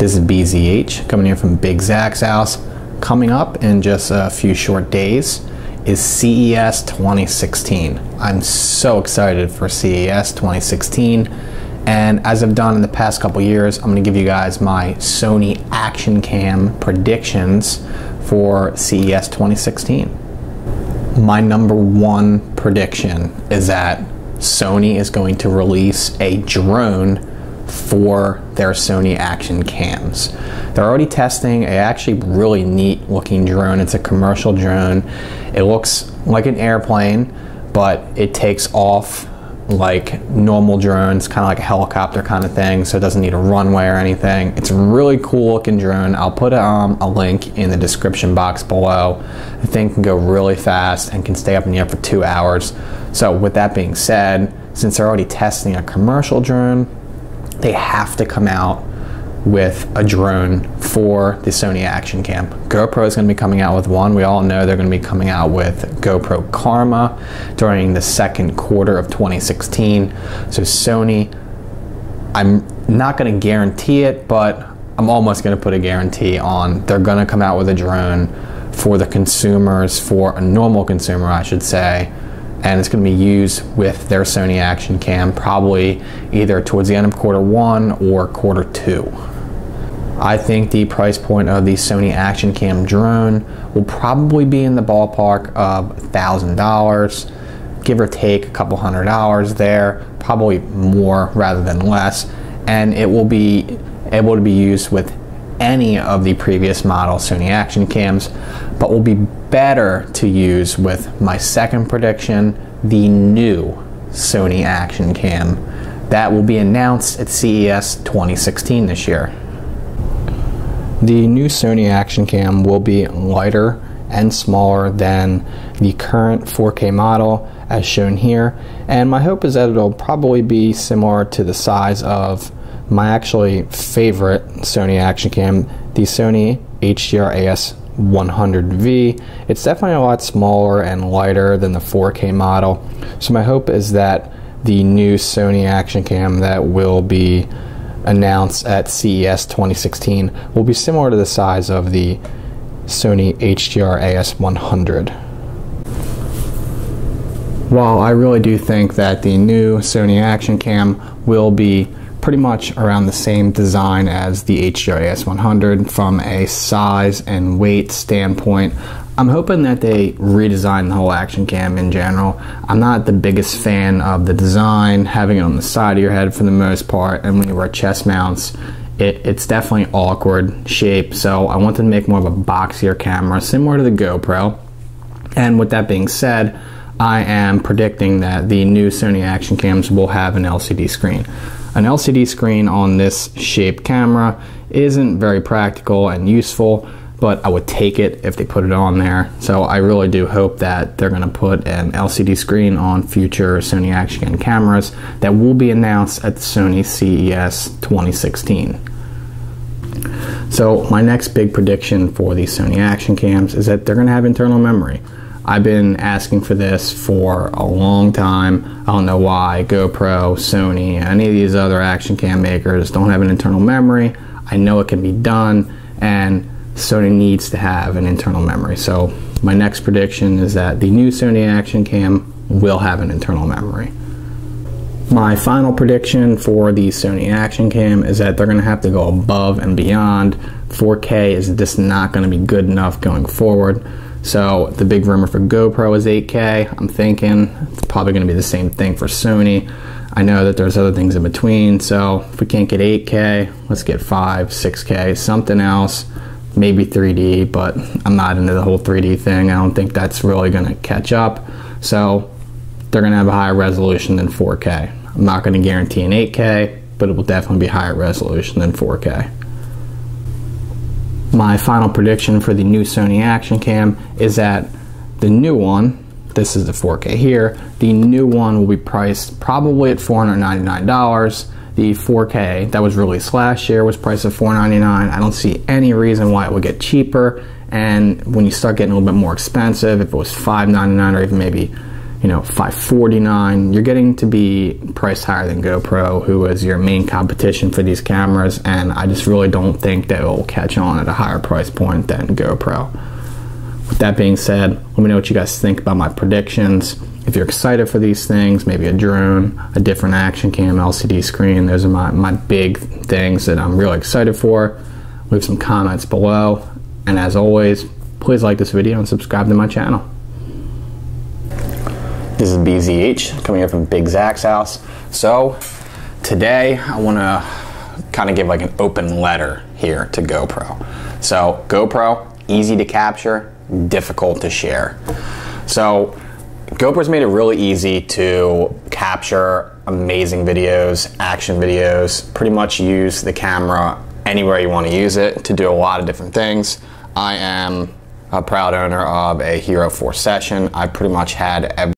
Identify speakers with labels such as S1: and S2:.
S1: This is BZH coming in from Big Zach's house. Coming up in just a few short days is CES 2016. I'm so excited for CES 2016, and as I've done in the past couple years, I'm going to give you guys my Sony action cam predictions for CES 2016. My number one prediction is that Sony is going to release a drone for their Sony action cams. They're already testing a actually really neat looking drone. It's a commercial drone. It looks like an airplane, but it takes off like normal drones, kind of like a helicopter kind of thing, so it doesn't need a runway or anything. It's a really cool looking drone. I'll put a link in the description box below. The thing can go really fast and can stay up in the air for 2 hours. So with that being said, since they're already testing a commercial drone, they have to come out with a drone for the Sony action cam. GoPro is going to be coming out with one. We all know they're going to be coming out with GoPro Karma during the second quarter of 2016. So Sony, I'm not going to guarantee it, but I'm almost going to put a guarantee on they're going to come out with a drone for the consumers, for a normal consumer I should say, and it's going to be used with their Sony action cam probably either towards the end of Q1 or Q2. I think the price point of the Sony action cam drone will probably be in the ballpark of $1,000, give or take a couple $100 there, probably more rather than less, and it will be able to be used with any of the previous model Sony action cams, but will be better to use with my second prediction, the new Sony action cam that will be announced at CES 2016 this year. The new Sony action cam will be lighter and smaller than the current 4K model as shown here, and my hope is that it'll probably be similar to the size of my actually favorite Sony action cam, the Sony HDR-AS 100V. It's definitely a lot smaller and lighter than the 4K model, so my hope is that the new Sony action cam that will be announced at CES 2016 will be similar to the size of the Sony HDR-AS 100. While I really do think that the new Sony action cam will be pretty much around the same design as the HDR-AS 100 from a size and weight standpoint, I'm hoping that they redesign the whole action cam in general. I'm not the biggest fan of the design, having it on the side of your head for the most part, and when you wear chest mounts, it's definitely awkward shape, so I wanted to make more of a boxier camera, similar to the GoPro. And with that being said, I am predicting that the new Sony action cams will have an LCD screen. An LCD screen on this shaped camera isn't very practical and useful, but I would take it if they put it on there. So I really do hope that they're going to put an LCD screen on future Sony action cam cameras that will be announced at the Sony CES 2016. So my next big prediction for the Sony action cams is that they're going to have internal memory. I've been asking for this for a long time. I don't know why GoPro, Sony, any of these other action cam makers don't have an internal memory. I know it can be done, and Sony needs to have an internal memory. So my next prediction is that the new Sony action cam will have an internal memory. My final prediction for the Sony action cam is that they're going to have to go above and beyond. 4K is just not going to be good enough going forward. So the big rumor for GoPro is 8K. I'm thinking it's probably going to be the same thing for Sony. I know that there's other things in between, so if we can't get 8K, let's get 5, 6K, something else, maybe 3D, but I'm not into the whole 3D thing. I don't think that's really going to catch up. So they're going to have a higher resolution than 4K. I'm not going to guarantee an 8K, but it will definitely be higher resolution than 4K. My final prediction for the new Sony action cam is that the new one, this is the 4K here, the new one will be priced probably at $499. The 4K that was released last year was priced at $499. I don't see any reason why it would get cheaper, and when you start getting a little bit more expensive, if it was $599 or even maybe you know, $549. You're getting to be priced higher than GoPro, who is your main competition for these cameras, and I just really don't think that it will catch on at a higher price point than GoPro. With that being said, let me know what you guys think about my predictions. If you're excited for these things, maybe a drone, a different action cam, LCD screen, those are my big things that I'm really excited for. Leave some comments below, and as always, please like this video and subscribe to my channel. This is BZH coming here from Big Zach's house. So today I want to kind of give like an open letter here to GoPro. So GoPro, easy to capture, difficult to share. So GoPro's made it really easy to capture amazing videos, action videos, pretty much use the camera anywhere you want to use it to do a lot of different things. I am a proud owner of a Hero 4 Session. I pretty much had every